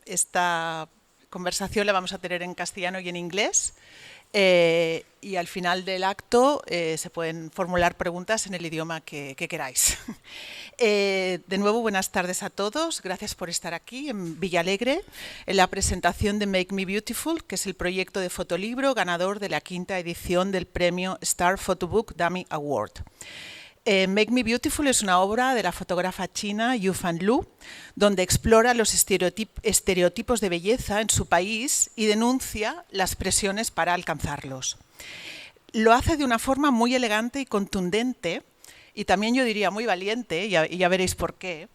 esta conversación la vamos a tener en castellano y en inglés. Y al final del acto se pueden formular preguntas en el idioma que queráis. De nuevo, buenas tardes a todos. Gracias por estar aquí en Villalegre en la presentación de Make Me Beautiful, que es el proyecto de fotolibro ganador de la 5ª edición del premio Star Photobook Dummy Award. Make Me Beautiful es una obra de la fotógrafa china Yu Fan Lu, donde explora los estereotipos de belleza en su país y denuncia las presiones para alcanzarlos. Lo hace de una forma muy elegante y contundente, y también yo diría muy valiente, y ya veréis por qué,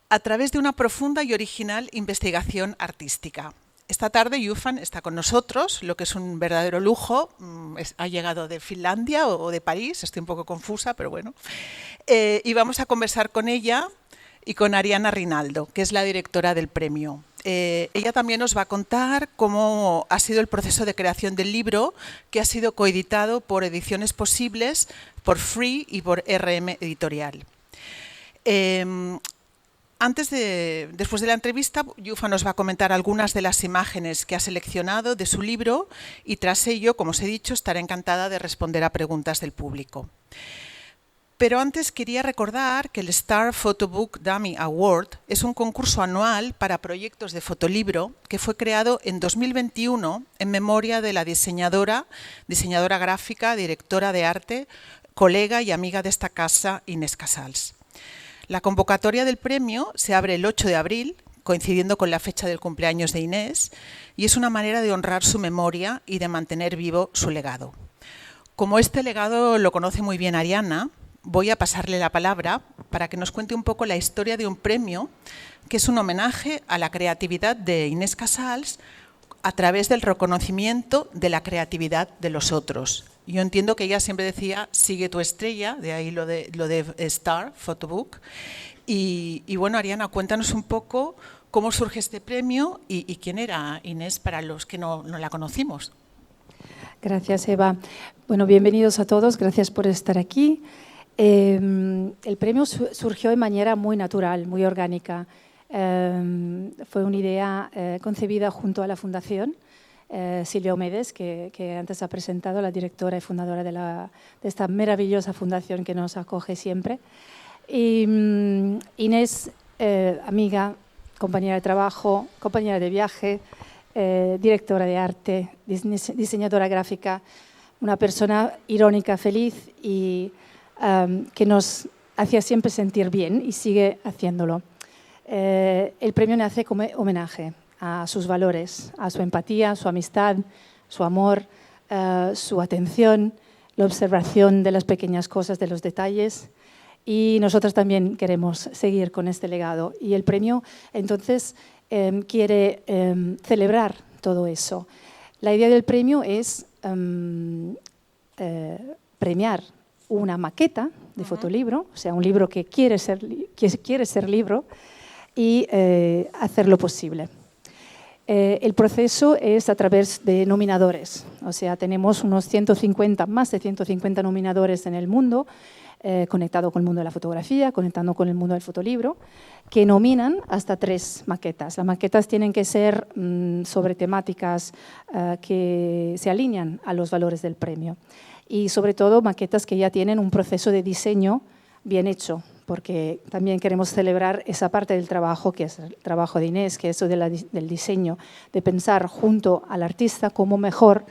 a través de una profunda y original investigación artística. Esta tarde Yufan está con nosotros, lo que es un verdadero lujo. Ha llegado de Finlandia o de París, estoy un poco confusa, pero bueno. Y vamos a conversar con ella y con Ariana Rinaldo, que es la directora del premio. Ella también nos va a contar cómo ha sido el proceso de creación del libro, que ha sido coeditado por Ediciones Posibles, por Free y por RM Editorial. Después de la entrevista, Yufa nos va a comentar algunas de las imágenes que ha seleccionado de su libro y tras ello, como os he dicho, estaré encantada de responder a preguntas del público. Pero antes quería recordar que el Star Photobook Dummy Award es un concurso anual para proyectos de fotolibro que fue creado en 2021 en memoria de la diseñadora gráfica, directora de arte, colega y amiga de esta casa, Inés Casals. La convocatoria del premio se abre el 8 de abril, coincidiendo con la fecha del cumpleaños de Inés, y es una manera de honrar su memoria y de mantener vivo su legado. Como este legado lo conoce muy bien Ariana, voy a pasarle la palabra para que nos cuente un poco la historia de un premio que es un homenaje a la creatividad de Inés Casals a través del reconocimiento de la creatividad de los otros. Yo entiendo que ella siempre decía, sigue tu estrella, de ahí lo de Star Photobook. Y bueno, Ariana, cuéntanos un poco cómo surge este premio y quién era Inés para los que no la conocimos. Gracias, Eva. Bueno, bienvenidos a todos, gracias por estar aquí. El premio surgió de manera muy natural, muy orgánica. Fue una idea concebida junto a la Fundación. Silvia Omedes, que antes ha presentado, la directora y fundadora de esta maravillosa fundación que nos acoge siempre. Y Inés, amiga, compañera de trabajo, compañera de viaje, directora de arte, diseñadora gráfica, una persona irónica, feliz y que nos hacía siempre sentir bien y sigue haciéndolo. El premio nace como homenaje a sus valores, a su empatía, su amistad, su amor, su atención, la observación de las pequeñas cosas, de los detalles. Y nosotros también queremos seguir con este legado. Y el premio, entonces, quiere celebrar todo eso. La idea del premio es premiar una maqueta de fotolibro, o sea, un libro que quiere ser libro, y hacerlo posible. El proceso es a través de nominadores, o sea, tenemos más de 150 nominadores en el mundo, conectado con el mundo de la fotografía, conectando con el mundo del fotolibro, que nominan hasta 3 maquetas. Las maquetas tienen que ser sobre temáticas que se alinean a los valores del premio y sobre todo maquetas que ya tienen un proceso de diseño bien hecho, porque también queremos celebrar esa parte del trabajo, que es el trabajo de Inés, que es eso del diseño, de pensar junto al artista cómo mejor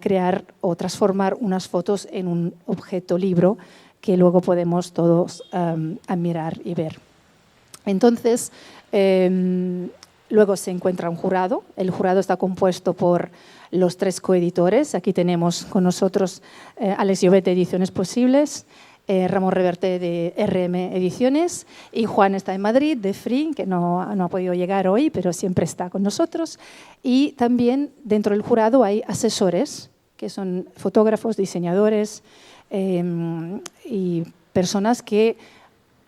crear o transformar unas fotos en un objeto libro que luego podemos todos admirar y ver. Entonces, luego se encuentra un jurado. El jurado está compuesto por los 3 coeditores. Aquí tenemos con nosotros Alex Llobet de Ediciones Posibles, Ramón Reverte de RM Ediciones y Juan está en Madrid de Free, que no ha podido llegar hoy, pero siempre está con nosotros. Y también dentro del jurado hay asesores, que son fotógrafos, diseñadores y personas que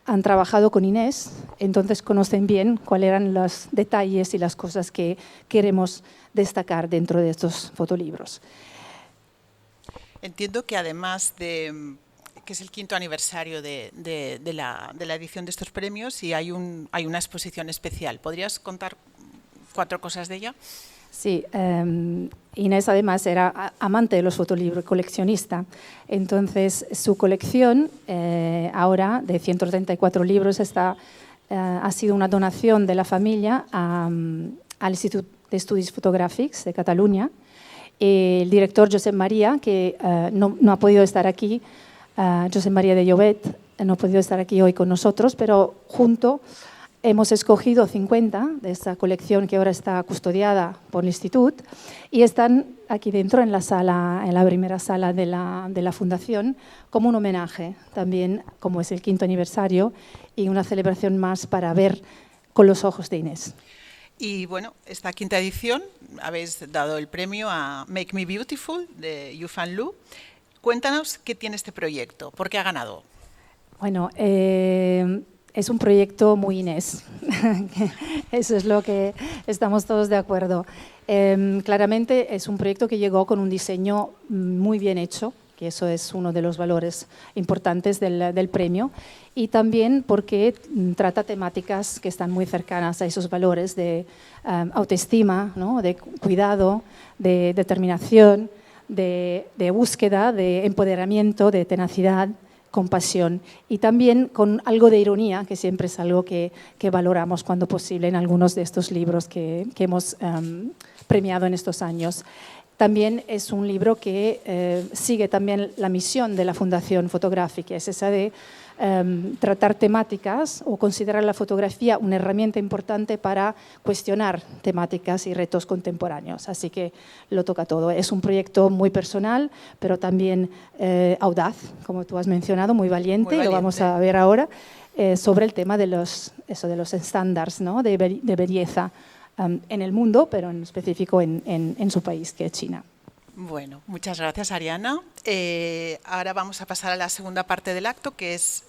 han trabajado con Inés, entonces conocen bien cuáles eran los detalles y las cosas que queremos destacar dentro de estos fotolibros. Entiendo que además de que es el 5º aniversario de la edición de estos premios y hay una exposición especial. ¿Podrías contar 4 cosas de ella. Sí, Inés además era amante de los fotolibros, coleccionista. Entonces, su colección ahora de 134 libros ha sido una donación de la familia al Instituto de Estudis Fotogràfics de Cataluña. El director Josep María, que no ha podido estar aquí, Josep María de Llobet, no ha podido estar aquí hoy con nosotros, pero junto hemos escogido 50 de esta colección que ahora está custodiada por el Instituto y están aquí dentro en la primera sala de la Fundación como un homenaje, también como es el 5º aniversario y una celebración más para ver con los ojos de Inés. Y bueno, esta 5ª edición habéis dado el premio a Make Me Beautiful de Yu Fan Lu. Cuéntanos qué tiene este proyecto, ¿por qué ha ganado? Bueno, es un proyecto muy Inés, eso es lo que estamos todos de acuerdo. Claramente es un proyecto que llegó con un diseño muy bien hecho, que eso es uno de los valores importantes del premio, y también porque trata temáticas que están muy cercanas a esos valores de autoestima, ¿no? De cuidado, de determinación, de búsqueda, de empoderamiento, de tenacidad, compasión y también con algo de ironía, que siempre es algo que valoramos cuando posible en algunos de estos libros que hemos premiado en estos años. También es un libro que sigue también la misión de la Fundación Fotográfica, es esa de tratar temáticas o considerar la fotografía una herramienta importante para cuestionar temáticas y retos contemporáneos. Así que lo toca todo. Es un proyecto muy personal, pero también audaz, como tú has mencionado, muy valiente. Lo vamos a ver ahora, sobre el tema de los estándares, ¿no? de belleza en el mundo, pero en específico en su país, que es China. Bueno, muchas gracias, Ariana. Ahora vamos a pasar a la segunda parte del acto, que es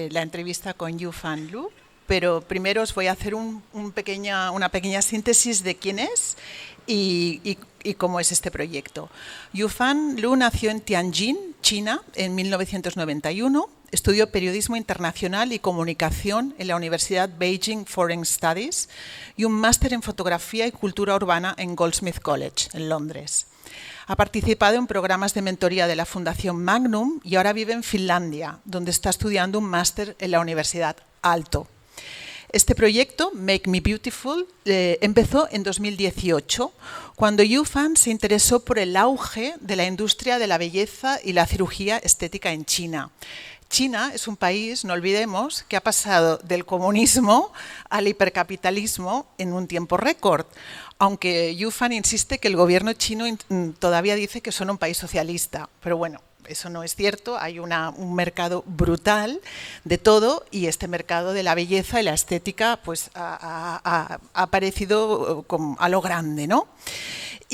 la entrevista con Yu Fan Lu. Pero primero os voy a hacer una pequeña síntesis de quién es y cómo es este proyecto. Yu Fan Lu nació en Tianjin, China, en 1991. Estudió periodismo internacional y comunicación en la Universidad Beijing Foreign Studies y un máster en fotografía y cultura urbana en Goldsmith College, en Londres. Ha participado en programas de mentoría de la Fundación Magnum y ahora vive en Finlandia, donde está estudiando un máster en la Universidad Aalto. Este proyecto, Make Me Beautiful, empezó en 2018, cuando Yu Fan se interesó por el auge de la industria de la belleza y la cirugía estética en China. China es un país, no olvidemos, que ha pasado del comunismo al hipercapitalismo en un tiempo récord, aunque Yu Fan insiste que el gobierno chino todavía dice que son un país socialista, pero bueno, eso no es cierto, hay un mercado brutal de todo y este mercado de la belleza y la estética pues ha aparecido a lo grande, ¿no?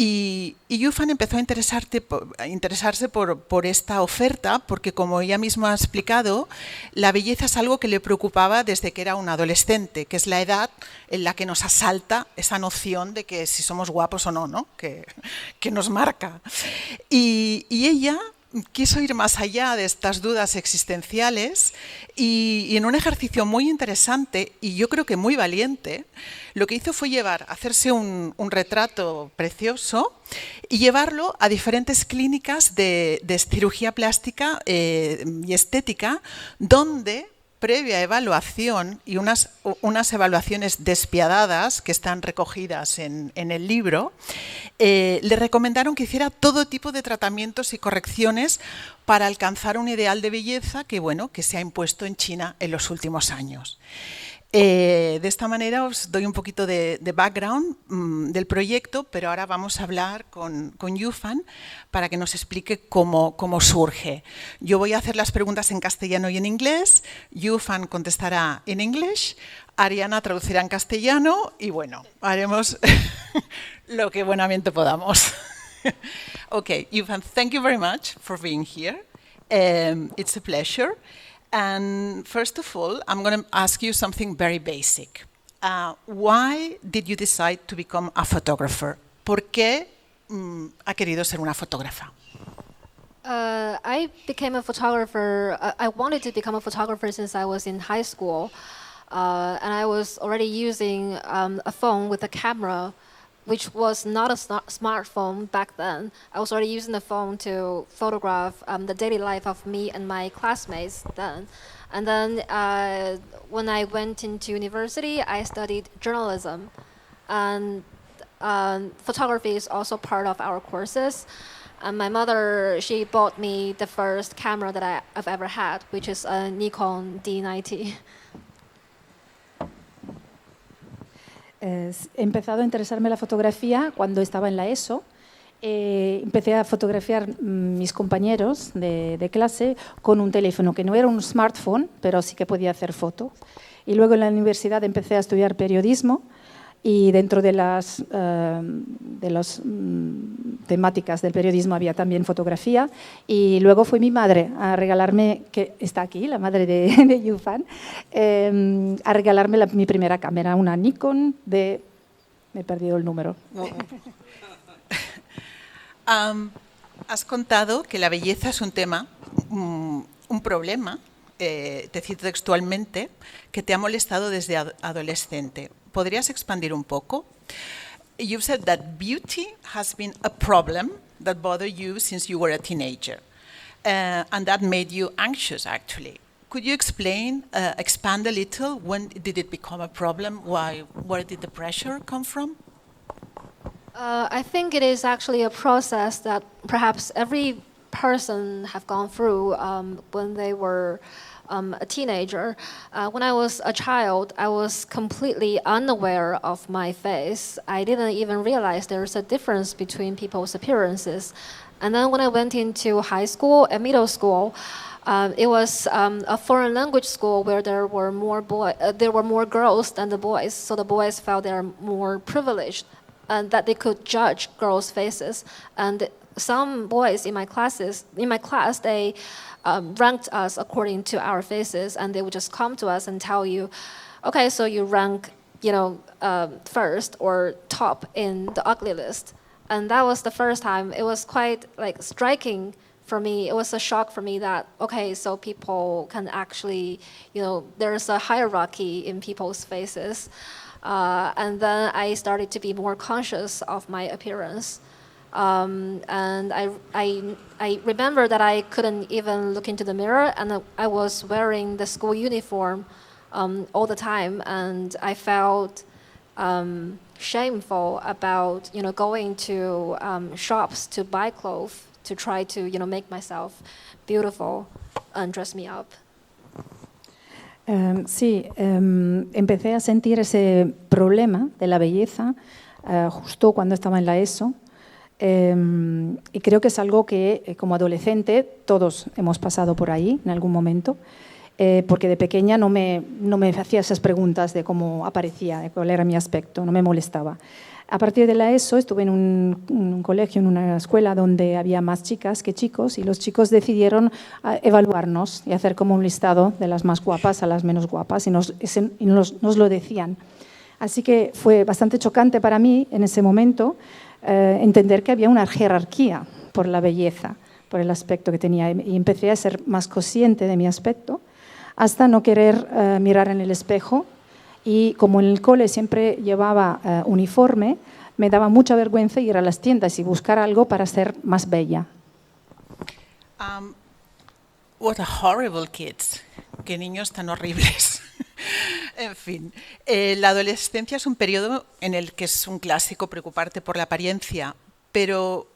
Y Yu Fan empezó a interesarse por esta oferta porque, como ella misma ha explicado, la belleza es algo que le preocupaba desde que era una adolescente, que es la edad en la que nos asalta esa noción de que si somos guapos o no, ¿no? Que nos marca. Y ella quiso ir más allá de estas dudas existenciales y en un ejercicio muy interesante y yo creo que muy valiente, lo que hizo fue hacerse un retrato precioso y llevarlo a diferentes clínicas de cirugía plástica y estética, donde, previa evaluación y unas evaluaciones despiadadas que están recogidas en el libro, le recomendaron que hiciera todo tipo de tratamientos y correcciones para alcanzar un ideal de belleza que se ha impuesto en China en los últimos años. De esta manera os doy un poquito de background del proyecto, pero ahora vamos a hablar con Yu Fan para que nos explique cómo surge. Yo voy a hacer las preguntas en castellano y en inglés, Yu Fan contestará en inglés, Ariana traducirá en castellano y bueno, haremos lo que buenamente podamos. Okay, Yu Fan, thank you very much for being here. It's a pleasure. And first of all, I'm going to ask you something very basic. Why did you decide to become a photographer? ¿Por qué ha querido ser una fotógrafa? I became a photographer. I wanted to become a photographer since I was in high school. and I was already using a phone with a camera, which was not a smartphone back then. I was already using the phone to photograph the daily life of me and my classmates then. And then when I went into university, I studied journalism. And photography is also part of our courses. And my mother, she bought me the first camera that I've ever had, which is a Nikon D90. He empezado a interesarme la fotografía cuando estaba en la ESO. Empecé a fotografiar mis compañeros de clase con un teléfono que no era un smartphone, pero sí que podía hacer fotos. Y luego en la universidad empecé a estudiar periodismo y dentro de las temáticas del periodismo había también fotografía. Y luego fue mi madre a regalarme, que está aquí, la madre de Yufan, a regalarme mi primera cámara, una Nikon me he perdido el número. Has contado que la belleza es un tema, un problema, te cito textualmente, que te ha molestado desde adolescente. ¿Podrías expandir un poco? You've said that beauty has been a problem that bothered you since you were a teenager, and that made you anxious, actually. Could you expand a little? When did it become a problem? Where did the pressure come from? I think it is actually a process that perhaps every person have gone through when they were a teenager. When I was a child, I was completely unaware of my face. I didn't even realize there's a difference between people's appearances. And then when I went into high school and middle school, it was a foreign language school where there were more girls than the boys. So the boys felt they're more privileged and that they could judge girls' faces. And some boys in my class, they ranked us according to our faces, and they would just come to us and tell you, okay, so you rank, first or top in the ugly list. And that was the first time. It was quite striking for me. It was a shock for me that, okay, so people can actually, there's a hierarchy in people's faces. And then I started to be more conscious of my appearance. And I remember that I couldn't even look into the mirror, and I was wearing the school uniform all the time, and I felt shameful about going to shops to buy clothes to try to make myself beautiful and dress me up. Sí, empecé a sentir ese problema de la belleza justo cuando estaba en la ESO. Y creo que es algo que como adolescente todos hemos pasado por ahí en algún momento, porque de pequeña no me hacía esas preguntas de cómo aparecía, de cuál era mi aspecto, no me molestaba. A partir de la ESO estuve en un colegio, en una escuela donde había más chicas que chicos, y los chicos decidieron evaluarnos y hacer como un listado de las más guapas a las menos guapas, y nos lo decían. Así que fue bastante chocante para mí en ese momento entender que había una jerarquía por la belleza, por el aspecto que tenía, y empecé a ser más consciente de mi aspecto hasta no querer mirar en el espejo. Y como en el cole siempre llevaba uniforme, me daba mucha vergüenza ir a las tiendas y buscar algo para ser más bella. What a horrible kids. Qué niños tan horribles. En fin, la adolescencia es un periodo en el que es un clásico preocuparte por la apariencia, pero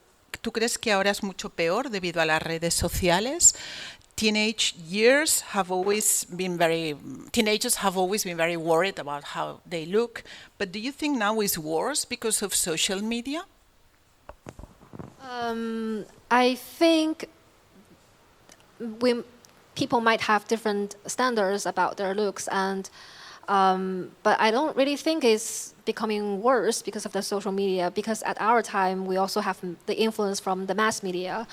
¿tú crees que ahora es mucho peor debido a las redes sociales? Teenagers have always been very worried about how they look, but do you think now is worse because of social media? I think people might have different standards about their looks, and but I don't really think it's becoming worse because of the social media, because at our time we also have the influence from the mass media,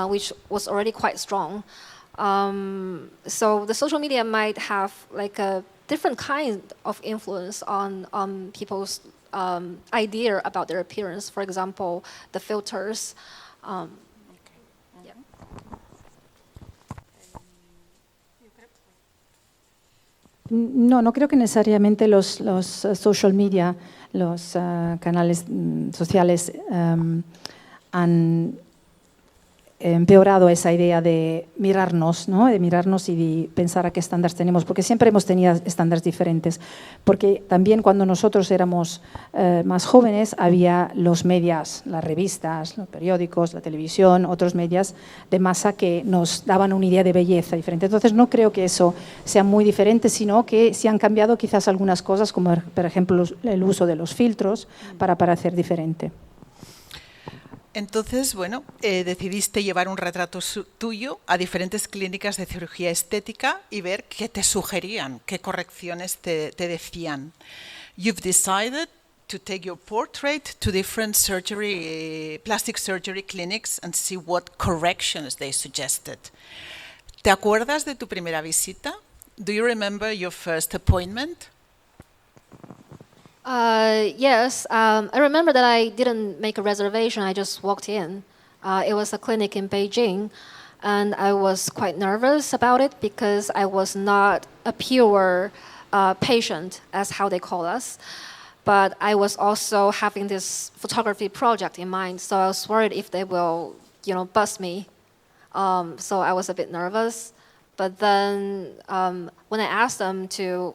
which was already quite strong. So the social media might have like a different kind of influence on people's idea about their appearance. For example, the filters. No, no creo que necesariamente los social media, los canales sociales han empeorado esa idea de mirarnos, ¿no? De mirarnos y de pensar a qué estándares tenemos, porque siempre hemos tenido estándares diferentes. Porque también cuando nosotros éramos más jóvenes había los medios, las revistas, los periódicos, la televisión, otros medios de masa que nos daban una idea de belleza diferente. Entonces no creo que eso sea muy diferente, sino que se han cambiado quizás algunas cosas, como por ejemplo el uso de los filtros para parecer diferente. Entonces, bueno, decidiste llevar un retrato tuyo a diferentes clínicas de cirugía estética y ver qué te sugerían, qué correcciones te decían. You've decided to take your portrait to different plastic surgery clinics and see what corrections they suggested. ¿Te acuerdas de tu primera visita? Do you remember your first appointment? Yes, I remember that I didn't make a reservation, I just walked in. It was a clinic in Beijing, and I was quite nervous about it because I was not a pure patient, as how they call us. But I was also having this photography project in mind, so I was worried if they will, bust me. So I was a bit nervous. But then when I asked them to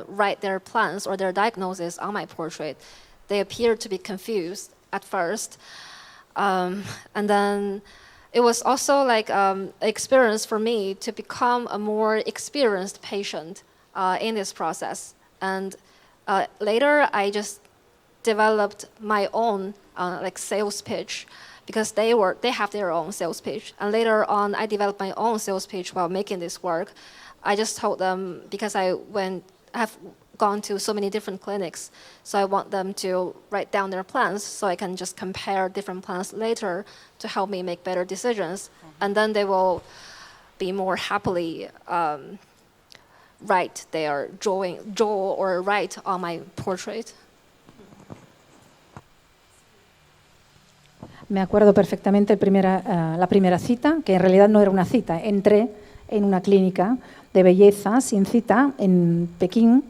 write their plans or their diagnosis on my portrait, they appeared to be confused at first. And then it was also like an experience for me to become a more experienced patient in this process. And later I just developed my own sales pitch, because they have their own sales pitch. And later on, I developed my own sales pitch while making this work. I just told them, because I have gone to so many different clinics, so I want them to write down their plans so I can just compare different plans later to help me make better decisions. Mm-hmm. And then they will be more happily write their draw or write on my portrait. Me acuerdo perfectamente la primera cita, que en realidad no era una cita. Entré en una clínica de belleza sin cita en Pekín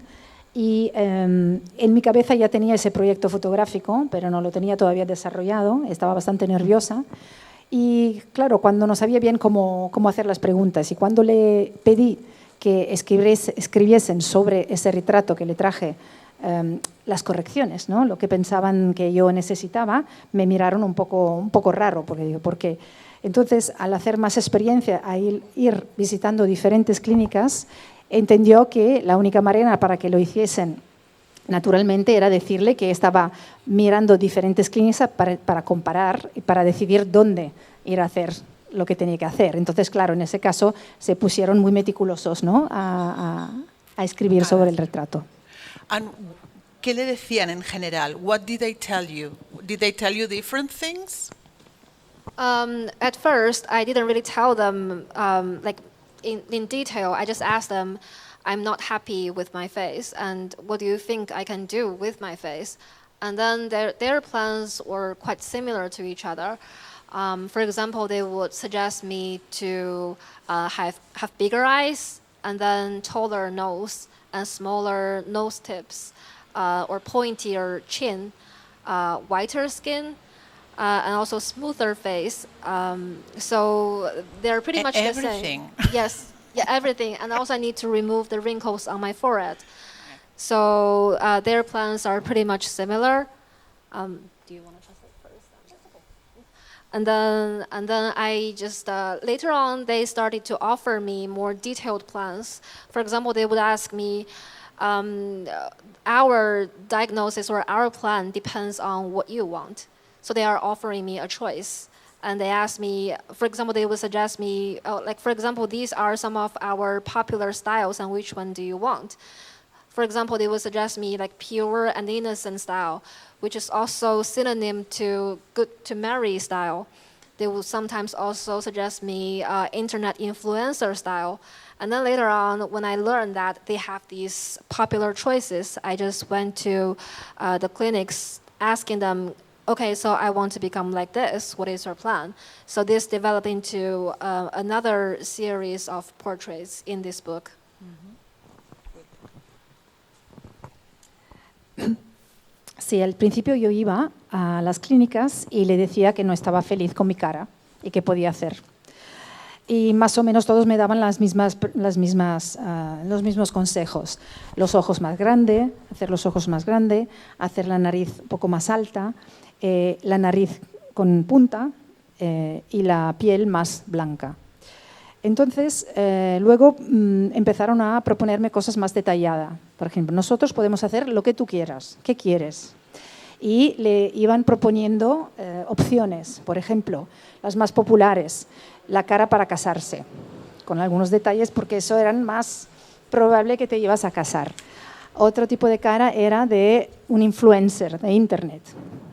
y en mi cabeza ya tenía ese proyecto fotográfico, pero no lo tenía todavía desarrollado, estaba bastante nerviosa. Y claro, cuando no sabía bien cómo hacer las preguntas y cuando le pedí que escribiesen sobre ese retrato que le traje las correcciones, ¿no? Lo que pensaban que yo necesitaba, me miraron un poco raro, porque entonces al hacer más experiencia, a ir visitando diferentes clínicas, entendió que la única manera para que lo hiciesen naturalmente era decirle que estaba mirando diferentes clínicas para comparar y para decidir dónde ir a hacer lo que tenía que hacer. Entonces, claro, en ese caso se pusieron muy meticulosos, ¿no? a escribir sobre el retrato. And ¿qué le decían en general? What did they tell you? Did they tell you different things? At first, I didn't really tell them in detail. I just asked them, I'm not happy with my face, and what do you think I can do with my face? And then their plans were quite similar to each other. For example, they would suggest me to have bigger eyes, and then taller nose, and smaller nose tips, or pointier chin, whiter skin, and also smoother face. So they're pretty much the same. Everything. Yes, yeah, everything. And also I need to remove the wrinkles on my forehead. So their plans are pretty much similar. Do you want to translate first? And then I just later on they started to offer me more detailed plans. For example, they would ask me, our diagnosis or our plan depends on what you want. So they are offering me a choice. And they asked me, for example, they would suggest me, for example, these are some of our popular styles, and which one do you want? For example, they would suggest me pure and innocent style, which is also synonym to good to marry style. They would sometimes also suggest me internet influencer style. And then later on, when I learned that they have these popular choices, I just went to the clinics asking them, okay, so I want to become like this. What is your plan? So this developed into another series of portraits in this book. Sí, al principio yo iba a las clínicas y le decía que no estaba feliz con mi cara y qué podía hacer. Y más o menos todos me daban los mismos consejos. Los ojos más grandes, hacer los ojos más grandes, hacer la nariz un poco más alta, la nariz con punta y la piel más blanca. Entonces, luego empezaron a proponerme cosas más detalladas. Por ejemplo, nosotros podemos hacer lo que tú quieras. ¿Qué quieres? Y le iban proponiendo opciones. Por ejemplo, las más populares, la cara para casarse, con algunos detalles porque eso era más probable que te ibas a casar. Otro tipo de cara era de un influencer de Internet,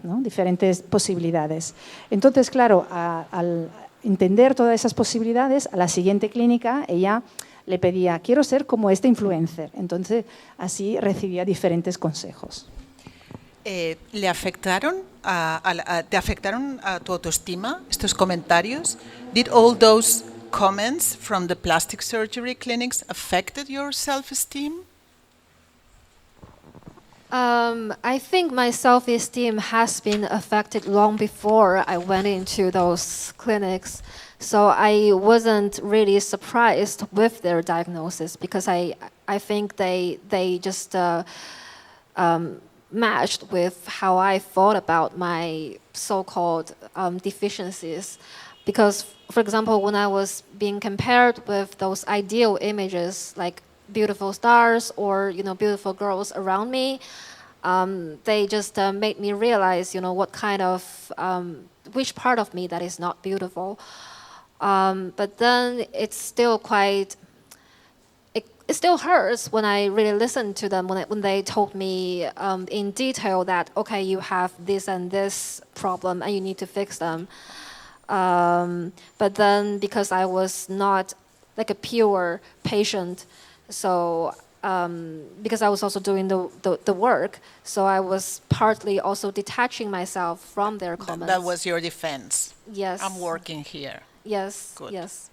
¿no? Diferentes posibilidades. Entonces, claro, al entender todas esas posibilidades, a la siguiente clínica ella le pedía, quiero ser como este influencer. Entonces, así recibía diferentes consejos. ¿Te afectaron a tu autoestima estos comentarios? Did all those comments from the plastic surgery clinics affected your self-esteem? I think my self-esteem has been affected long before I went into those clinics. So I wasn't really surprised with their diagnosis because I think they just matched with how I thought about my so-called deficiencies. Because, for example, when I was being compared with those ideal images like beautiful stars or beautiful girls around me, they just made me realize what kind of which part of me that is not beautiful. But then it's still it still hurts when I really listen to them when they told me in detail that okay, you have this and this problem and you need to fix them. But then because I was not like a pure patient, so because I was also doing the work, so I was partly also detaching myself from their comments. That was your defense. Yes. I'm working here. Yes. Good. Yes.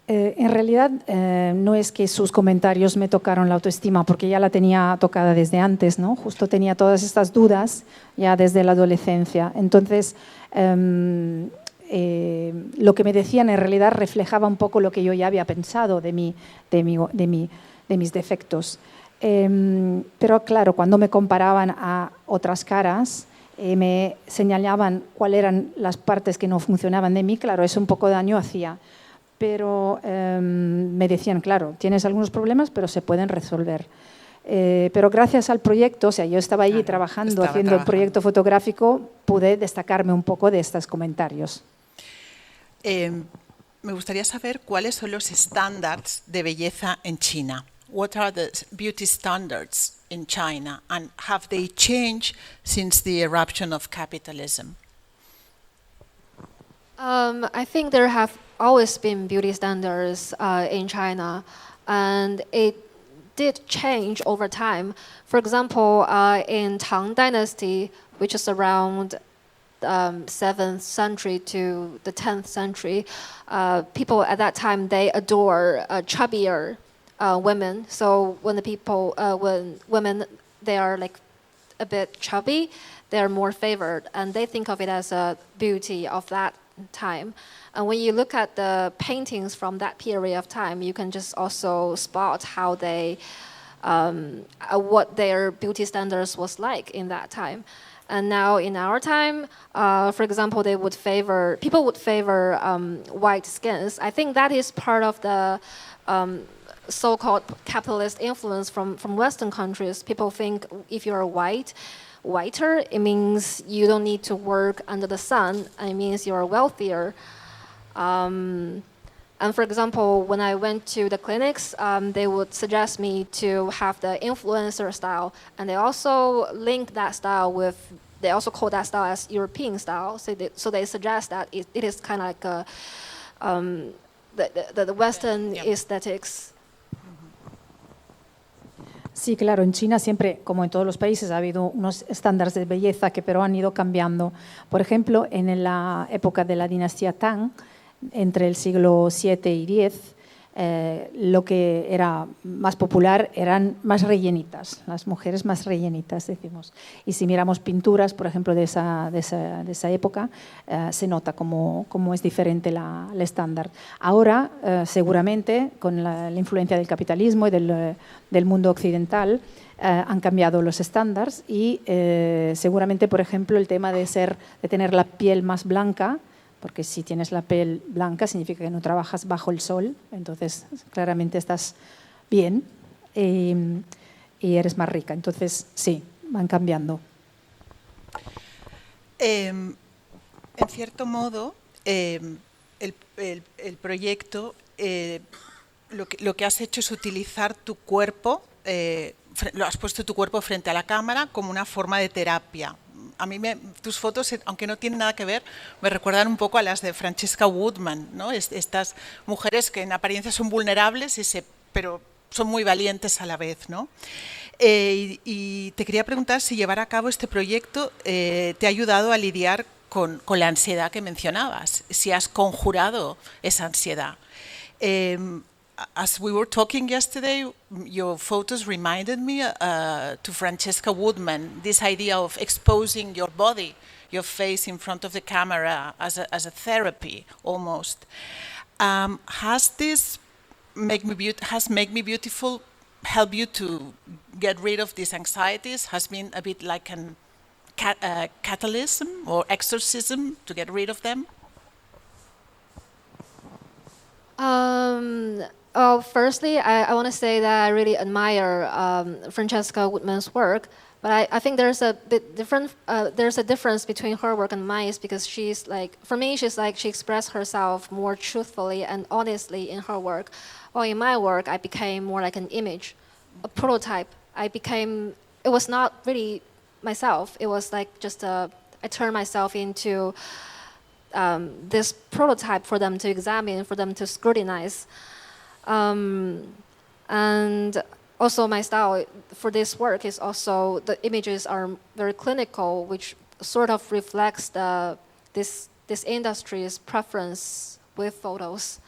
En realidad no es que sus comentarios me tocaron la autoestima, porque ya la tenía tocada desde antes, ¿no? Justo tenía todas estas dudas ya desde la adolescencia. Entonces, lo que me decían en realidad reflejaba un poco lo que yo ya había pensado de mis defectos. Pero claro, cuando me comparaban a otras caras, me señalaban cuáles eran las partes que no funcionaban de mí, claro, eso un poco daño hacía. Pero me decían, claro, tienes algunos problemas, pero se pueden resolver. Pero gracias al proyecto, o sea, yo estaba allí haciendo el proyecto fotográfico, pude destacarme un poco de estos comentarios. Me gustaría saber cuáles son los estándares de belleza en China. What are the beauty standards in China, and have they changed since the eruption of capitalism? I think there have always been beauty standards in China, and it did change over time. For example, in Tang Dynasty, which is around 7th century to the 10th century, people at that time, they adore chubbier women. So when when women, they are like a bit chubby, they are more favored, and they think of it as a beauty of that time. And when you look at the paintings from that period of time, you can just also spot how they, what their beauty standards was like in that time. And now in our time, for example, people would favor white skins. I think that is part of the so-called capitalist influence from Western countries. People think if you're whiter, it means you don't need to work under the sun, and it means you're wealthier. And for example, when I went to the clinics, they would suggest me to have the influencer style, and they also link that style with, they also call that style as European style. So they suggest that it is kind of like the Western aesthetics. Sí, claro, en China siempre, como en todos los países, ha habido unos estándares de belleza que pero han ido cambiando. Por ejemplo, en la época de la dinastía Tang, entre el siglo VII y X, lo que era más popular eran más rellenitas, las mujeres más rellenitas, decimos. Y si miramos pinturas, por ejemplo, de esa época, se nota cómo es diferente el estándar. Ahora, seguramente, con la influencia del capitalismo y del mundo occidental, han cambiado los estándares y seguramente, por ejemplo, el tema de tener la piel más blanca, porque si tienes la piel blanca significa que no trabajas bajo el sol, entonces claramente estás bien y eres más rica. Entonces, sí, van cambiando. En cierto modo, el proyecto, lo que has hecho es utilizar tu cuerpo, lo has puesto tu cuerpo frente a la cámara como una forma de terapia. A mí tus fotos, aunque no tienen nada que ver, me recuerdan un poco a las de Francesca Woodman, ¿no? Estas mujeres que en apariencia son vulnerables, pero son muy valientes a la vez, ¿no? Y te quería preguntar si llevar a cabo este proyecto te ha ayudado a lidiar con la ansiedad que mencionabas, si has conjurado esa ansiedad. As we were talking yesterday, your photos reminded me to Francesca Woodman, this idea of exposing your body, your face in front of the camera as a therapy almost. Has this Make Me Beautiful help you to get rid of these anxieties? Has been a bit like a catalysm or exorcism to get rid of them? Firstly, I want to say that I really admire Francesca Woodman's work, but I think there's a bit different. There's a difference between her work and mine, because she's like, for me, she expressed herself more truthfully and honestly in her work, while in my work, I became more like an image, a prototype. It was not really myself. It was like I turned myself into this prototype for them to examine, for them to scrutinize. And also my style for this work is also, the images are very clinical, which sort of reflects this industry's preference with photos.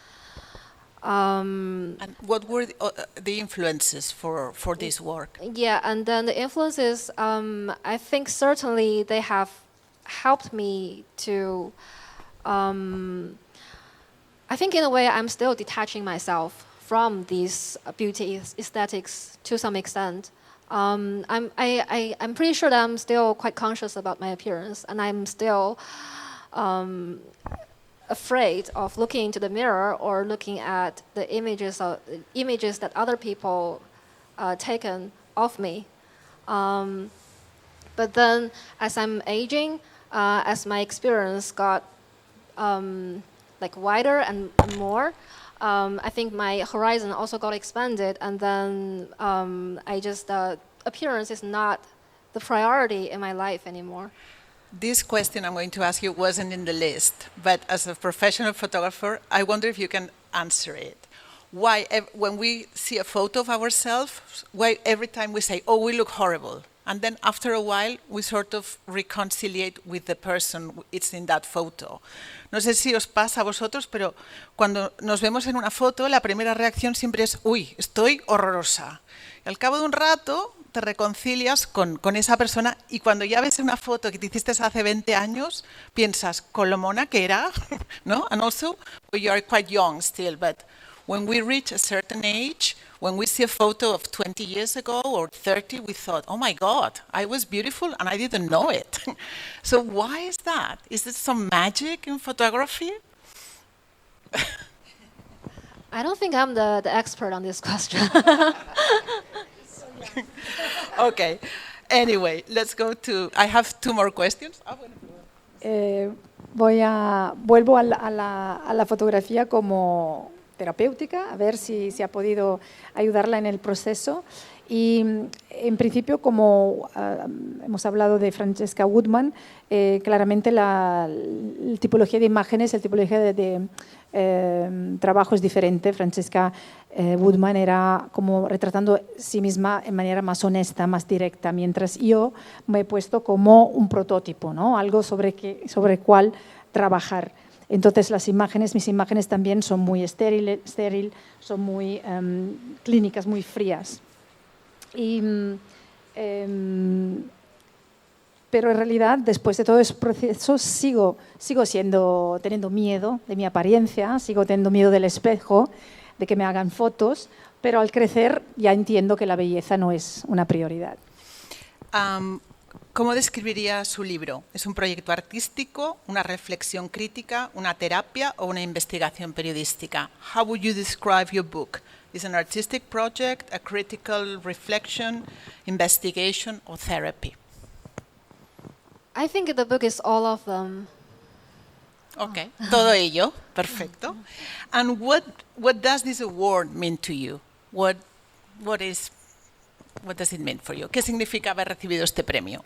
And what were the influences for this work? Yeah, and then the influences, I think certainly they have helped me to, I think in a way I'm still detaching myself from these beauty aesthetics to some extent. I'm pretty sure that I'm still quite conscious about my appearance, and I'm still afraid of looking into the mirror or looking at the images that other people taken of me. But then, as I'm aging, as my experience got like wider and more, I think my horizon also got expanded, and then appearance is not the priority in my life anymore. This question I'm going to ask you wasn't in the list, but as a professional photographer, I wonder if you can answer it. Why, when we see a photo of ourselves, why every time we say, oh, we look horrible, and then after a while we sort of reconciliate with the person it's in that photo? No sé si os pasa a vosotros, pero cuando nos vemos en una foto, la primera reacción siempre es, uy, estoy horrorosa. Y al cabo de un rato te reconcilias con esa persona, y cuando ya ves una foto que te hiciste hace 20 años, piensas, con lo mona que era, ¿no? And also, you are quite young still, but when we reach a certain age, when we see a photo of 20 years ago or 30, we thought, oh my God, I was beautiful and I didn't know it. So why is that? Is there some magic in photography? I don't think I'm the expert on this question. Okay. Anyway, let's go to... I have 2 more questions. Vuelvo a la fotografía como terapéutica, a ver si ha podido ayudarla en el proceso. Y en principio, como hemos hablado de Francesca Woodman, claramente la tipología de imágenes, la tipología de trabajo es diferente. Francesca Woodman era como retratando sí misma en manera más honesta, más directa, mientras yo me he puesto como un prototipo, ¿no? Algo sobre cuál trabajar. Entonces mis imágenes también son muy estéril, son muy clínicas, muy frías. Pero en realidad, después de todo ese proceso, sigo teniendo miedo de mi apariencia, sigo teniendo miedo del espejo, de que me hagan fotos, pero al crecer ya entiendo que la belleza no es una prioridad. ¿Cómo describiría su libro? ¿Es un proyecto artístico, una reflexión crítica, una terapia o una investigación periodística? How would you describe your book? Is it an artistic project, a critical reflection, investigation or therapy? I think the book is all of them. Okay, todo ello, perfecto. And what does this award mean to you? What does it mean for you? ¿Qué significa haber recibido este premio?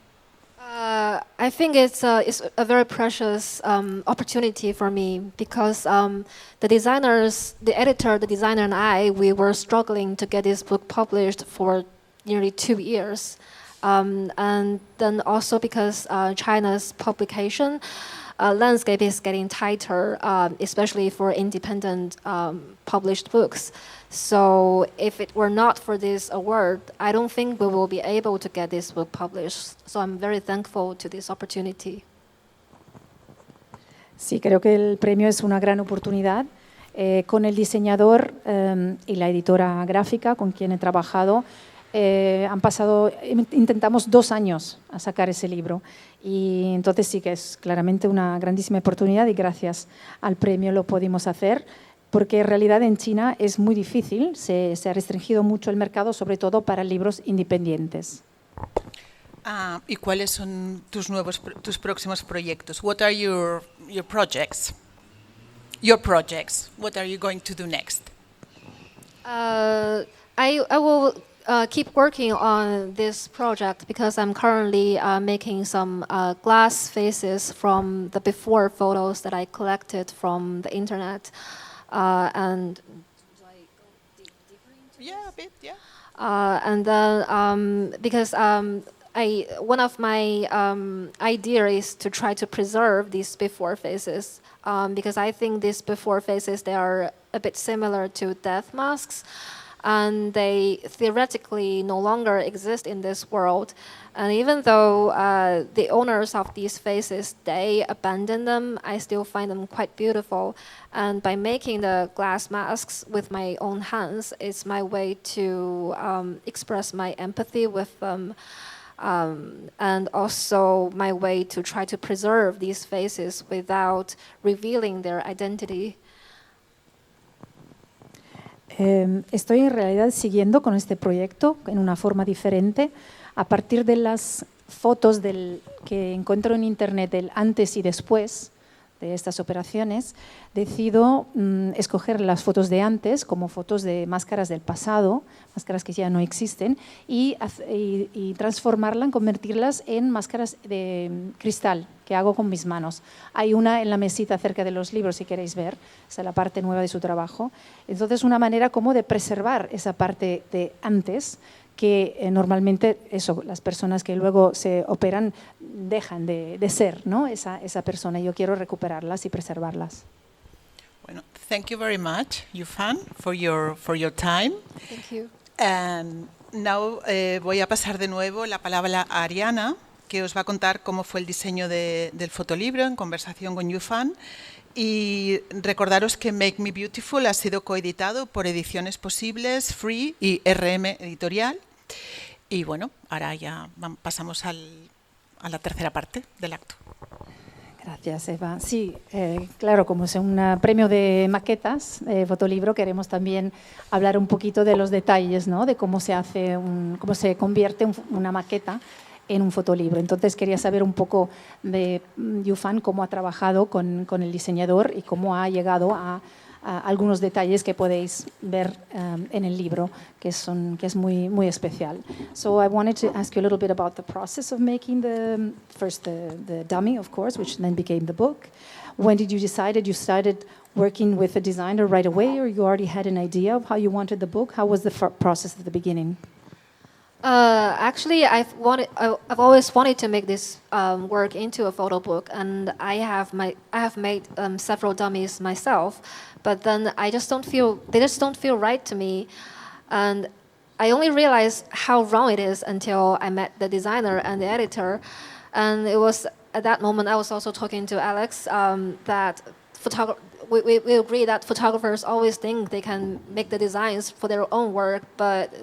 I think it's a very precious opportunity for me because the designers, the editor, the designer, and we were struggling to get this book published for nearly 2 years. And then also because China's publication landscape is getting tighter, especially for independent published books. So if it were not for this award, I don't think we will be able to get this book published. So I'm very thankful to this opportunity. Sí, creo que el premio es una gran oportunidad. Con el diseñador y la editora gráfica con quien he trabajado, intentamos 2 años a sacar ese libro y entonces sí que es claramente una grandísima oportunidad y gracias al premio lo pudimos hacer porque en realidad en China es muy difícil, se ha restringido mucho el mercado, sobre todo para libros independientes. ¿Y cuáles son tus próximos proyectos? What are your projects? Your projects. What are you going to do next? I will keep working on this project because I'm currently making some glass faces from the before photos that I collected from the internet. And yeah, a bit, yeah. And then because one of my idea is to try to preserve these before faces because I think these before faces, they are a bit similar to death masks. And they theoretically no longer exist in this world. And even though the owners of these faces, they abandon them, I still find them quite beautiful. And by making the glass masks with my own hands, it's my way to express my empathy with them. And also my way to try to preserve these faces without revealing their identity. Estoy en realidad siguiendo con este proyecto en una forma diferente. A partir de las fotos que encuentro en internet del antes y después de estas operaciones, decido escoger las fotos de antes como fotos de máscaras del pasado, máscaras que ya no existen, y transformarlas, convertirlas en máscaras de cristal que hago con mis manos. Hay una en la mesita cerca de los libros, si queréis ver, esa es la parte nueva de su trabajo. Entonces, una manera como de preservar esa parte de antes, que normalmente las personas que luego se operan dejan de ser, ¿no? esa persona. Yo quiero recuperarlas y preservarlas. Bueno, thank you very much, Yufan, for your time. Thank you. And now voy a pasar de nuevo la palabra a Ariana, que os va a contar cómo fue el diseño del fotolibro en conversación con Yufan. Y recordaros que Make Me Beautiful ha sido coeditado por Ediciones Posibles, Free y RM Editorial. Y bueno, ahora ya pasamos a la tercera parte del acto. Gracias, Eva. Sí, claro, como es un premio de maquetas, fotolibro, queremos también hablar un poquito de los detalles, ¿no? De cómo se hace, cómo se convierte una maqueta en un fotolibro. Entonces quería saber un poco de Yufan, cómo ha trabajado con el diseñador y cómo ha llegado a algunos detalles que podéis ver en el libro, que es muy, muy especial. So I wanted to ask you a little bit about the process of making the dummy, of course, which then became the book. When did you decide? You started working with a designer right away, or you already had an idea of how you wanted the book? How was the process at the beginning? Actually, I've always wanted to make this work into a photo book, and I have made several dummies myself, but then they just don't feel right to me, and I only realized how wrong it is until I met the designer and the editor, and it was at that moment I was also talking to Alex that we agree that photographers always think they can make the designs for their own work, but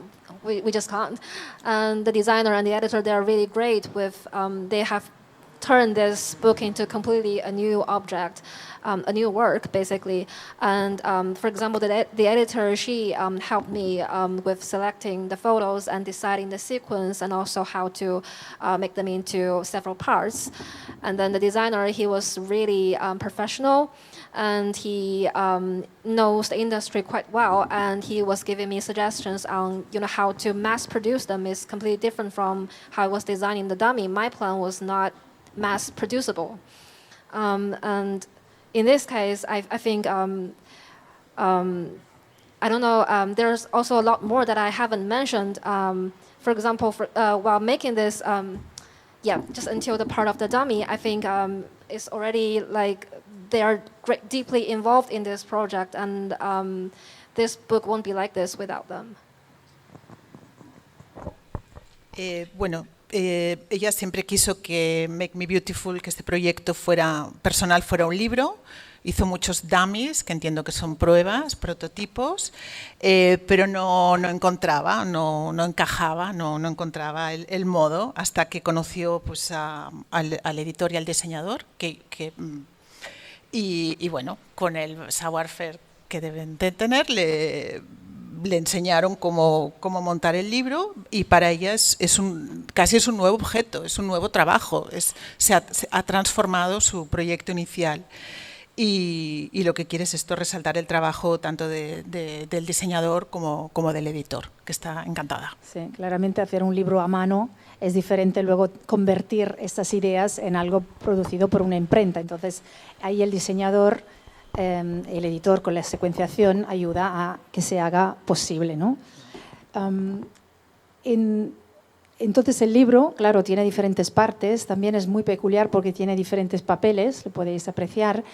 we just can't. And the designer and the editor, they are really great with, they have turned this book into completely a new object, a new work, basically. And for example, the editor, she helped me with selecting the photos and deciding the sequence and also how to make them into several parts. And then the designer, he was really professional, and he knows the industry quite well, and he was giving me suggestions on how to mass produce them. Is completely different from how I was designing the dummy. My plan was not mass producible, and in this case, I think I don't know. There's also a lot more that I haven't mentioned. For example, while making this, just until the part of the dummy, I think it's already like they are deeply involved in this project, and this book won't be like this without them. Ella siempre quiso que Make Me Beautiful, que este proyecto personal fuera un libro. Hizo muchos dummies, que entiendo que son pruebas, prototipos, pero no encontraba, no encajaba, no encontraba el modo, hasta que conoció pues, al editor y al diseñador, y bueno, con el savoir-faire que deben de tener, le enseñaron cómo montar el libro, y para ella casi es un nuevo objeto, es un nuevo trabajo, se ha transformado su proyecto inicial. Y lo que quiere es esto, resaltar el trabajo tanto del diseñador como del editor, que está encantada. Sí, claramente hacer un libro a mano es diferente luego convertir estas ideas en algo producido por una imprenta. Entonces, ahí el diseñador, el editor con la secuenciación ayuda a que se haga posible, ¿no? Entonces el libro, claro, tiene diferentes partes, también es muy peculiar porque tiene diferentes papeles, lo podéis apreciar.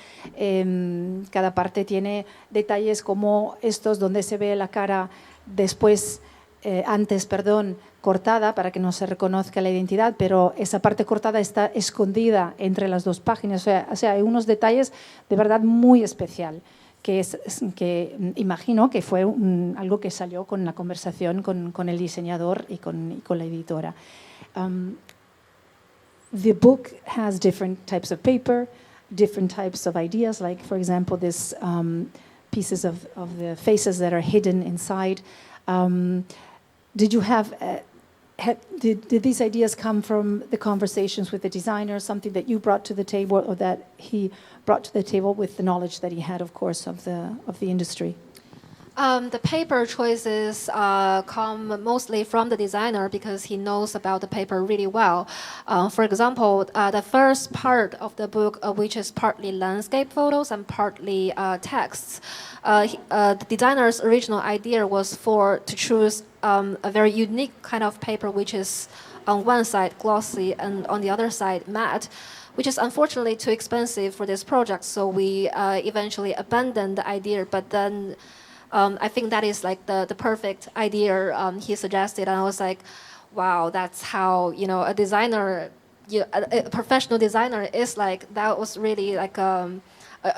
Cada parte tiene detalles como estos, donde se ve la cara antes, cortada para que no se reconozca la identidad, pero esa parte cortada está escondida entre las dos páginas. O sea, hay unos detalles de verdad muy especial, que imagino que fue algo que salió con la conversación con el diseñador y con la editora. The book has different types of paper, different types of ideas, like, for example, this pieces of the faces that are hidden inside. Did you did these ideas come from the conversations with the designer, something that you brought to the table or that he brought to the table with the knowledge that he had, of course, of the industry? The paper choices come mostly from the designer because he knows about the paper really well. For example, the first part of the book, which is partly landscape photos and partly texts, the designer's original idea was to choose a very unique kind of paper, which is on one side glossy and on the other side matte, which is unfortunately too expensive for this project. So we eventually abandoned the idea, but then I think that is like the perfect idea he suggested, and I was like, wow, that's how a designer, a professional designer is like. That was really like a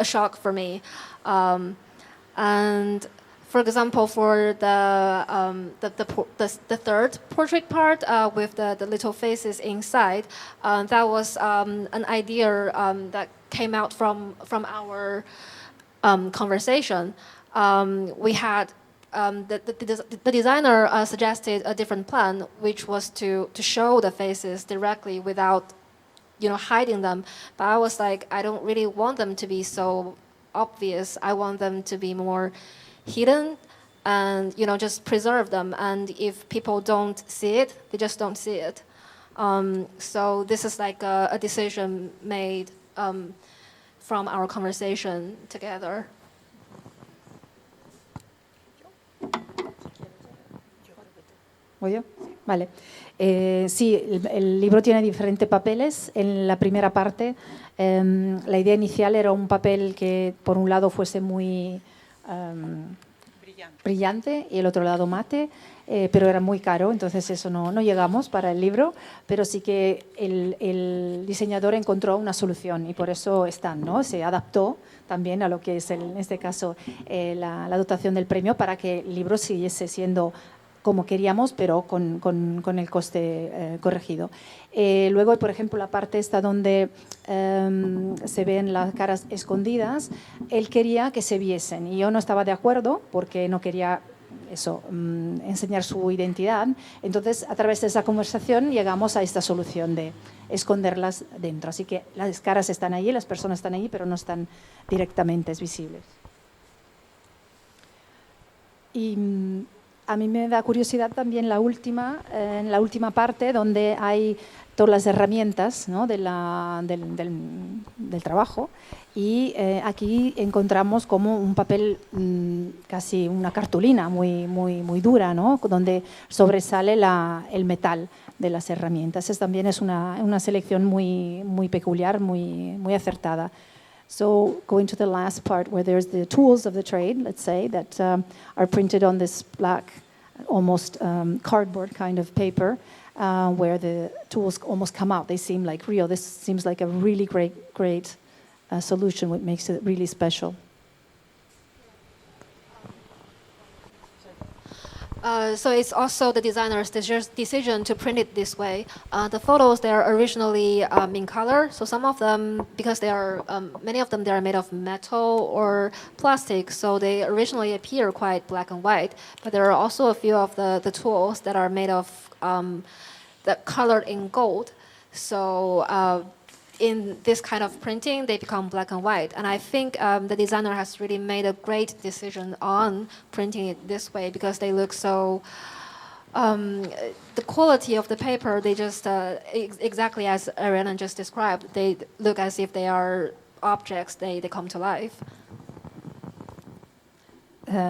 shock for me. And for example, for the third portrait part with the little faces inside, that was an idea that came out from our conversation. We had the designer suggested a different plan, which was to show the faces directly without hiding them. But I was like, I don't really want them to be so obvious. I want them to be more hidden and just preserve them. And if people don't see it, they just don't see it. So this is like a decision made from our conversation together. ¿Voy yo? Vale. Sí, el libro tiene diferentes papeles. En la primera parte, la idea inicial era un papel que por un lado fuese muy brillante y el otro lado mate, pero era muy caro, entonces eso no llegamos para el libro, pero sí que el diseñador encontró una solución y por eso están, ¿no? Se adaptó también a lo que es, en este caso, la dotación del premio para que el libro siguiese siendo como queríamos, pero con el coste corregido. Luego, por ejemplo, la parte esta donde se ven las caras escondidas, él quería que se viesen y yo no estaba de acuerdo porque no quería eso, enseñar su identidad. Entonces, a través de esa conversación llegamos a esta solución de esconderlas dentro. Así que las caras están allí, las personas están allí, pero no están directamente visibles. Y a mí me da curiosidad también en la última parte donde hay todas las herramientas, ¿no? del trabajo y aquí encontramos como un papel casi una cartulina muy dura, ¿no? Donde sobresale el metal de las herramientas. También es una selección muy peculiar, muy acertada. So going to the last part where there's the tools of the trade, let's say, that are printed on this black, almost cardboard kind of paper, where the tools almost come out. They seem like real. This seems like a really great solution, which makes it really special. So it's also the designer's decision to print it this way. The photos, they are originally in color. So some of them, because they are, many of them, they are made of metal or plastic. So they originally appear quite black and white. But there are also a few of the tools that are made of, that colored in gold. So in this kind of printing, they become black and white. And I think the designer has really made a great decision on printing it this way because they look so, the quality of the paper, they just, exactly as Ariana just described, they look as if they are objects, they come to life.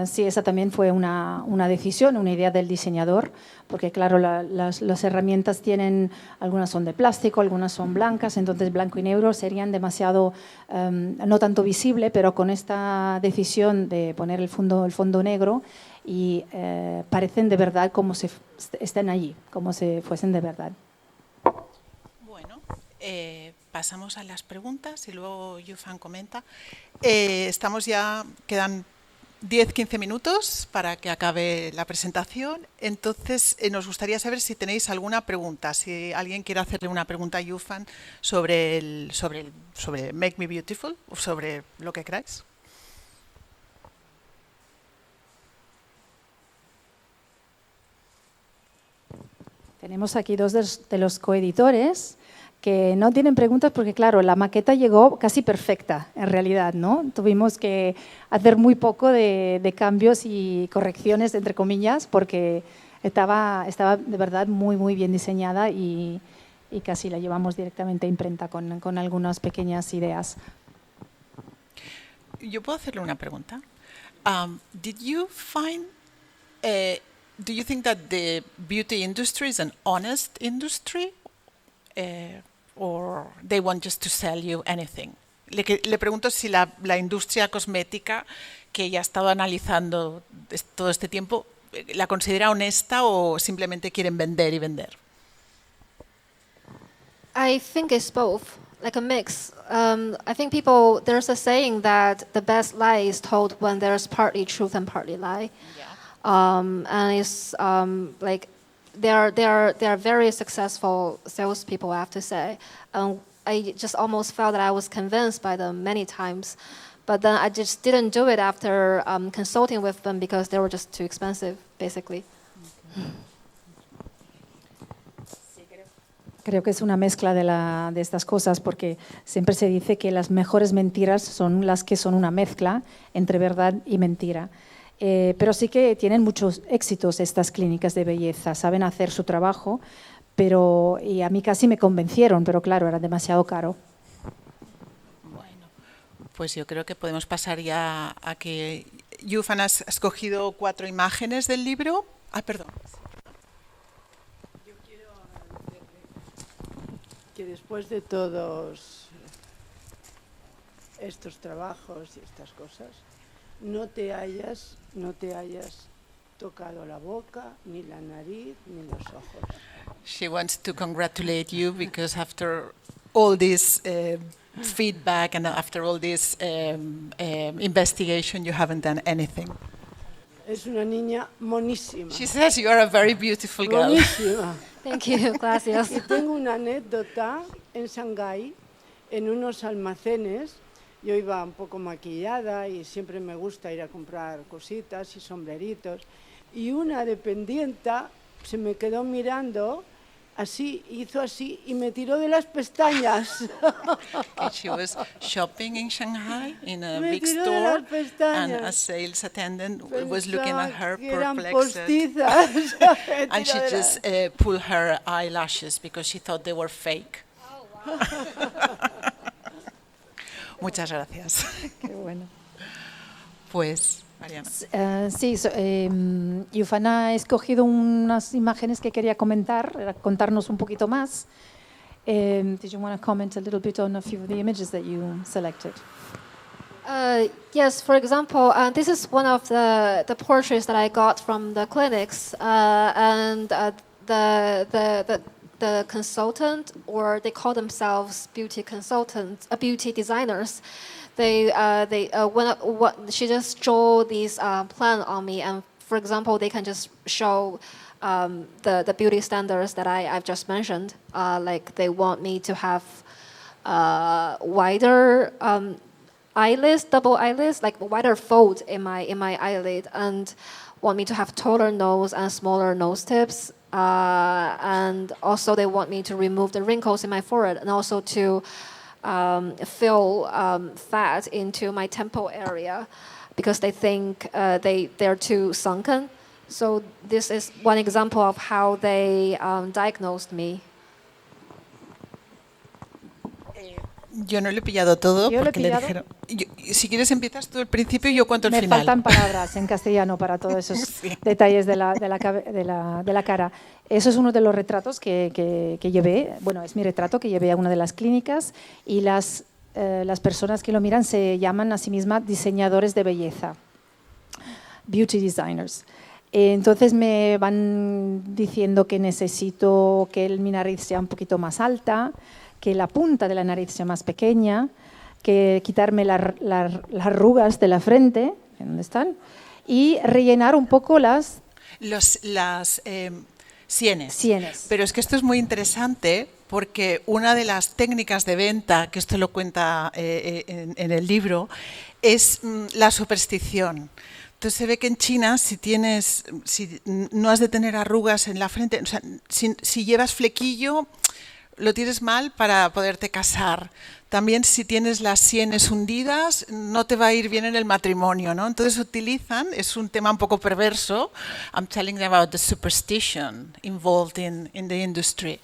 Sí, esa también fue una decisión, una idea del diseñador, porque claro, las herramientas tienen, algunas son de plástico, algunas son blancas, entonces blanco y negro serían demasiado, no tanto visible, pero con esta decisión de poner el fondo negro y parecen de verdad como si estén allí, como si fuesen de verdad. Bueno, pasamos a las preguntas y luego Yufan comenta. Estamos ya, quedan 10-15 minutos para que acabe la presentación. Entonces, nos gustaría saber si tenéis alguna pregunta. Si alguien quiere hacerle una pregunta a Yufan sobre Make Me Beautiful o sobre lo que queráis. Tenemos aquí dos de los coeditores que no tienen preguntas porque, claro, la maqueta llegó casi perfecta, en realidad, ¿no? Tuvimos que hacer muy poco de cambios y correcciones, entre comillas, porque estaba de verdad muy bien diseñada y casi la llevamos directamente a imprenta con algunas pequeñas ideas. Yo puedo hacerle una pregunta. Did you find, do you think that the beauty industry is an honest industry? Or they want just to sell you anything. Le pregunto si la industria cosmética que ella ha estado analizando todo este tiempo, ¿la considera honesta o simplemente quieren vender y vender? I think it's both, like a mix. I think there's a saying that the best lie is told when there's partly truth and partly lie. Yeah. And it's like, they are very successful salespeople, I have to say. I just almost felt that I was convinced by them many times, but then I just didn't do it after consulting with them because they were just too expensive, basically. Creo que es una mezcla de estas cosas porque siempre se dice que las mejores mentiras son las que son una mezcla entre verdad y mentira. Pero sí que tienen muchos éxitos estas clínicas de belleza, saben hacer su trabajo, y a mí casi me convencieron, pero claro, era demasiado caro. Bueno, pues yo creo que podemos pasar ya a que Yufan has escogido 4 imágenes del libro. Perdón. que después de todos estos trabajos y estas cosas, no te hayas tocado la boca, ni la nariz, ni los ojos. She wants to congratulate you because after all this feedback and after all this investigation, you haven't done anything. Es una niña monísima. She says you are a very beautiful girl. Monísima. Thank you, gracias. Y tengo una anécdota en Shanghái, en unos almacenes. Yo iba un poco maquillada y siempre me gusta ir a comprar cositas y sombreritos. Y una dependienta se me quedó mirando así, hizo así y me tiró de las pestañas. She was shopping in Shanghai in a Me big tiró de store, las pestañas. and a sales attendant was looking at her Que eran perplexed, postizas. Me and tiró she de just pulled her eyelashes because she thought they were fake. Muchas gracias. Qué bueno. Pues, Mariana. Sí, Yufana ha escogido unas imágenes que quería comentar, contarnos un poquito más. Did you want to comment a little bit on a few of the images that you selected? Yes, for example, this is one of the portraits that I got from the clinics, and the consultant, or they call themselves beauty consultants, beauty designers. She just draw these plan on me, and for example, they can just show the beauty standards that I've just mentioned. Like they want me to have wider eyelids, double eyelids, like wider fold in my eyelid, and want me to have taller nose and smaller nose tips. And also they want me to remove the wrinkles in my forehead, and also to fill fat into my temple area, because they think they're too sunken. So this is one example of how they diagnosed me. Yo no lo he pillado todo Yo lo he porque le pillado. dijeron. Si quieres empiezas tú el principio y yo cuento el Me final. faltan palabras en castellano para todos esos Sí. detalles de la cara. Eso es uno de los retratos que llevé. Bueno, es mi retrato que llevé a una de las clínicas, y las personas que lo miran se llaman a sí mismas diseñadores de belleza, beauty designers. Entonces me van diciendo que necesito que mi nariz sea un poquito más alta, que la punta de la nariz sea más pequeña, que quitarme las arrugas de la frente, ¿dónde están? Y rellenar un poco las sienes. Pero es que esto es muy interesante porque una de las técnicas de venta, que esto lo cuenta en el libro, es la superstición. Entonces se ve que en China si no has de tener arrugas en la frente, o sea, si llevas flequillo, lo tienes mal para poderte casar. También si tienes las sienes hundidas, no te va a ir bien en el matrimonio, ¿no? Entonces utilizan, es un tema un poco perverso, I'm telling them about the superstition involved in the industry.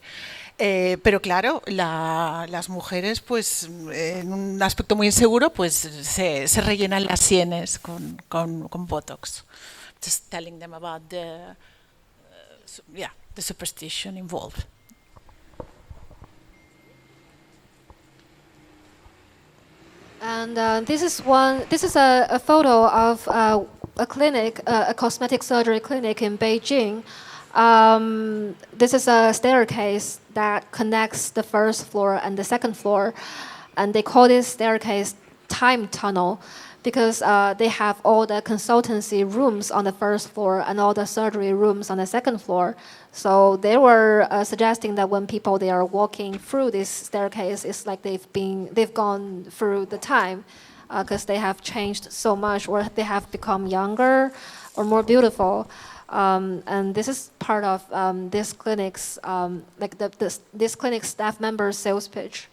Pero claro, las mujeres, pues en un aspecto muy inseguro, pues se rellenan las sienes con Botox. Just telling them about the superstition involved. And this is a photo of a clinic, a cosmetic surgery clinic in Beijing. This is a staircase that connects the first floor and the second floor, and they call this staircase time tunnel because they have all the consultancy rooms on the first floor and all the surgery rooms on the second floor. So they were suggesting that when people they are walking through this staircase, it's like they've gone through the time, because they have changed so much, or they have become younger or more beautiful. And this is part of this clinic's this clinic staff member's sales pitch.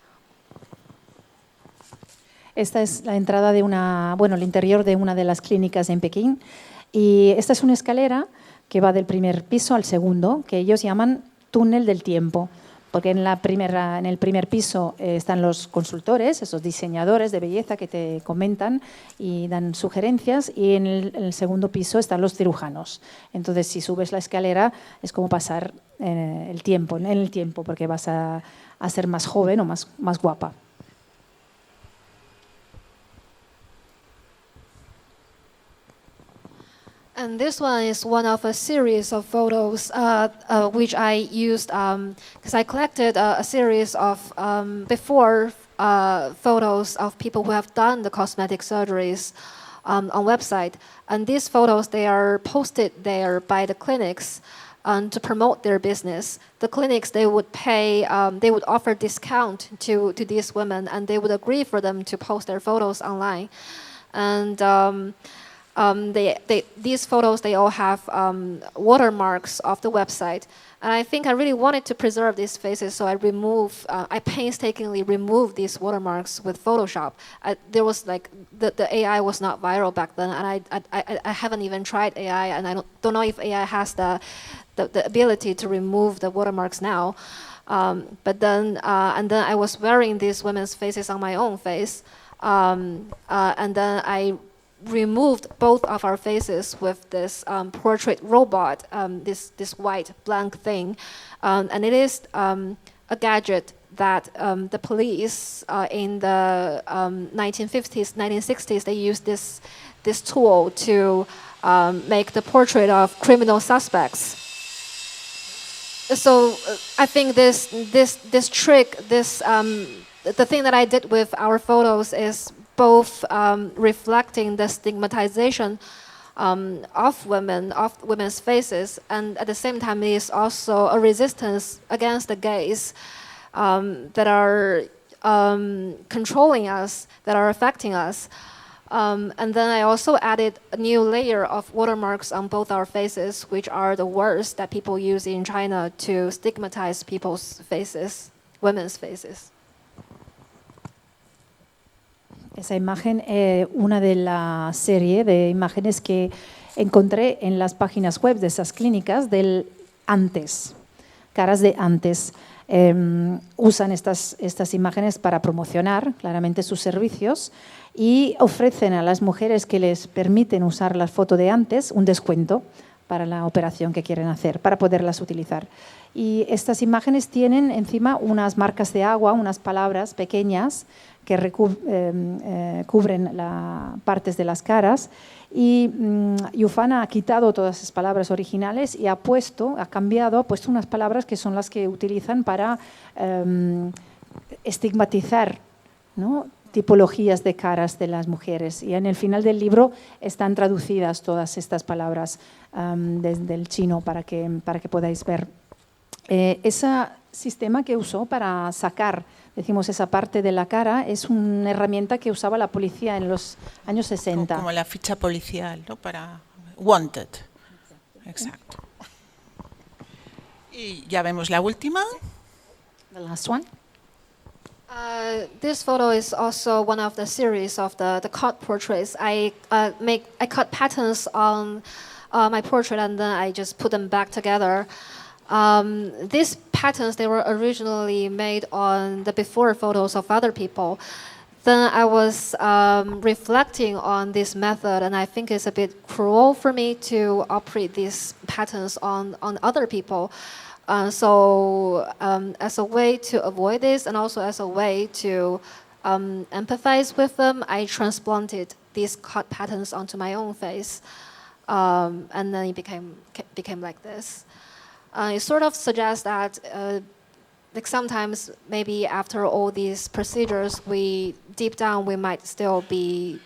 Esta es la entrada de el interior de una de las clínicas en Pekín, y esta es una escalera que va del primer piso al segundo, que ellos llaman túnel del tiempo, porque en el primer piso están los consultores, esos diseñadores de belleza que te comentan y dan sugerencias, y en el segundo piso están los cirujanos. Entonces, si subes la escalera es como pasar en el tiempo, porque vas a ser más joven o más guapa. And this one is one of a series of photos which I used because I collected a series of before photos of people who have done the cosmetic surgeries on website. And these photos, they are posted there by the clinics to promote their business. The clinics, they would pay, they would offer discount to these women, and they would agree for them to post their photos online. And these photos, they all have watermarks of the website. And I think I really wanted to preserve these faces, so I painstakingly removed these watermarks with Photoshop. There was like, the AI was not viral back then, and I haven't even tried AI, and I don't know if AI has the ability to remove the watermarks now. But then I was wearing these women's faces on my own face, and then I removed both of our faces with this portrait robot, this white blank thing, and it is a gadget that the police in the 1950s, 1960s, they used this tool to make the portrait of criminal suspects. So I think this trick, the thing that I did with our photos is both reflecting the stigmatization of women's faces, and at the same time it is also a resistance against the gaze that are controlling us, that are affecting us. And then I also added a new layer of watermarks on both our faces, which are the words that people use in China to stigmatize people's faces, women's faces. Esa imagen, una de la serie de imágenes que encontré en las páginas web de esas clínicas del antes, caras de antes. Usan estas imágenes para promocionar claramente sus servicios y ofrecen a las mujeres que les permiten usar la foto de antes un descuento para la operación que quieren hacer, para poderlas utilizar. Y estas imágenes tienen encima unas marcas de agua, unas palabras pequeñas que cubren partes de las caras, y Yufan ha quitado todas esas palabras originales y ha puesto unas palabras que son las que utilizan para estigmatizar, ¿no?, tipologías de caras de las mujeres. Y en el final del libro están traducidas todas estas palabras desde el chino para que podáis ver. Ese sistema que usó para sacar, decimos, esa parte de la cara es una herramienta que usaba la policía en los años 60. Como la ficha policial, ¿no? Para Wanted. Exacto. Y ya vemos la última. The last one. This photo is also one of the series of the cut portraits. I cut patterns on my portrait, and then I just put them back together. These patterns, they were originally made on the before photos of other people. Then I was reflecting on this method, and I think it's a bit cruel for me to operate these patterns on other people. So as a way to avoid this, and also as a way to empathize with them, I transplanted these cut patterns onto my own face, and then it became like this. It sort of suggests that like sometimes maybe after all these procedures, deep down we might still be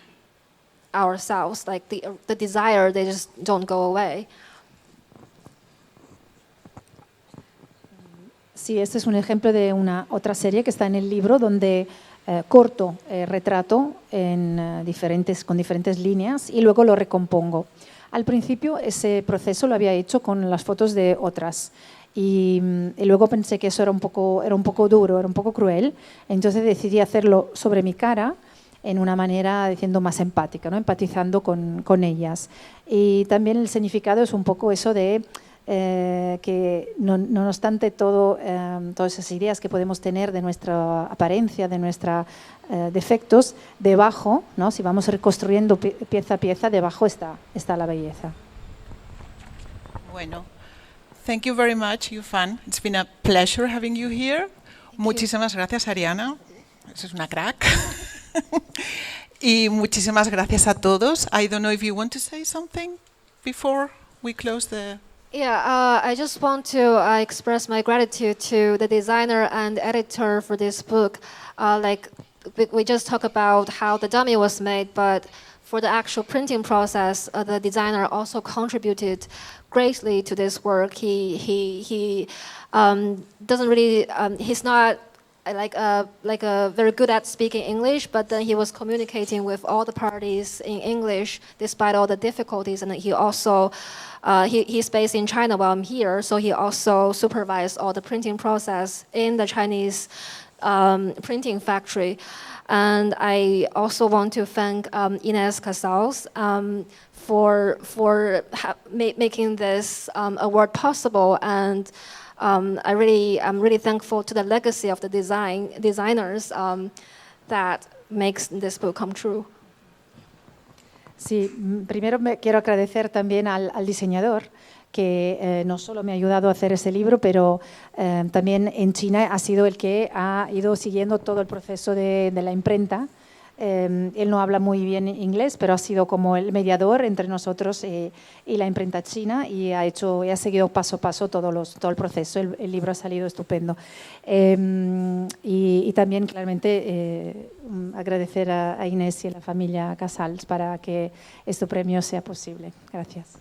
ourselves, like the desire, they just don't go away. Sí, este es un ejemplo de otra serie que está en el libro donde corto retrato con diferentes líneas y luego lo recompongo. Al principio ese proceso lo había hecho con las fotos de otras y luego pensé que eso era un poco duro, era un poco cruel, entonces decidí hacerlo sobre mi cara en una manera diciendo más empática, ¿no?, empatizando con ellas. Y también el significado es un poco eso de que no obstante todas esas ideas que podemos tener de nuestra apariencia, de nuestros defectos, debajo, ¿no? Si vamos reconstruyendo pieza a pieza, debajo está la belleza. Bueno, thank you very much, Yufan. It's been a pleasure having you here. Muchísimas gracias, Ariana. Eso es una crack. Y muchísimas gracias a todos. I don't know if you want to say something before we close the... Yeah, I just want to express my gratitude to the designer and editor for this book. Like we just talked about how the dummy was made, but for the actual printing process, the designer also contributed greatly to this work. He doesn't really, he's not like very good at speaking English, but then he was communicating with all the parties in English despite all the difficulties, and he also he's based in China while I'm here, so he also supervised all the printing process in the Chinese printing factory. And I also want to thank Ines Casals for making this award possible, and I'm really thankful to the legacy of the designers that makes this book come true. Sí, primero quiero agradecer también al diseñador que no solo me ha ayudado a hacer ese libro, pero también en China ha sido el que ha ido siguiendo todo el proceso de la imprenta. Él no habla muy bien inglés, pero ha sido como el mediador entre nosotros y la imprenta china, y ha seguido paso a paso todo el proceso. El libro ha salido estupendo. Y también claramente agradecer a Inés y a la familia Casals para que este premio sea posible. Gracias.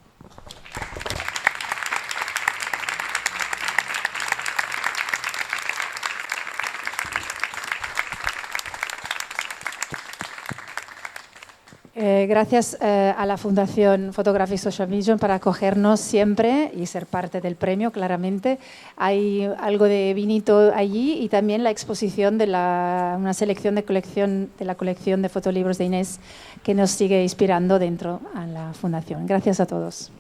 Gracias a la Fundación Photography Social Vision para acogernos siempre y ser parte del premio, claramente. Hay algo de vinito allí, y también la exposición de una selección de la colección de fotolibros de Inés, que nos sigue inspirando dentro de la Fundación. Gracias a todos.